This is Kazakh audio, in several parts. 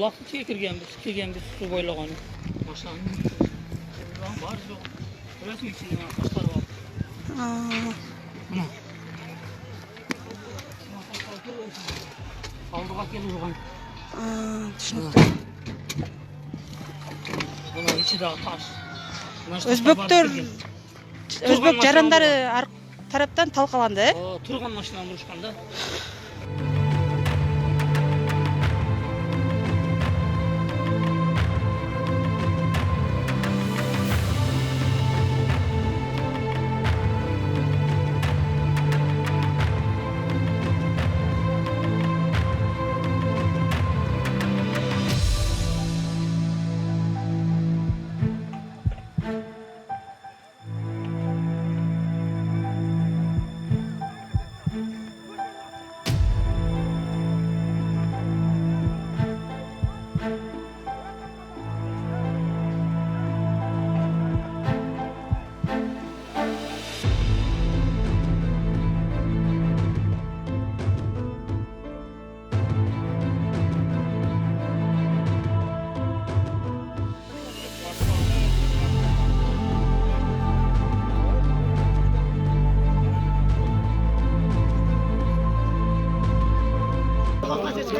Vaqtcha kelganmiz suv bo'ylag'ani. Boshlanib. Bor yo'q. Rasmiy ichidan boshqarib oldi. Mana. Aldığa kelib urgan. Tushundim. Buni ichidagi tosh. O'zbek jarandari tarafdan talqalandi. Turgan mashinani urishganda.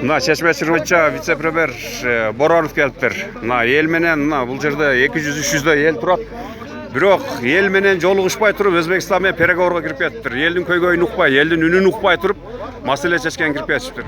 Мына Чечме Чырмыча вице-премьер Боронов келиптир. Мына эл менен мына бул жерде 200-300 эл турат. Бирок эл менен жолугушпай туруп Өзбекстан менен переговорго кирип кетиптир. Элдин көйгөйүн укпай, элдин үнүн укпай туруп маселе чечкен кирип кетиптир.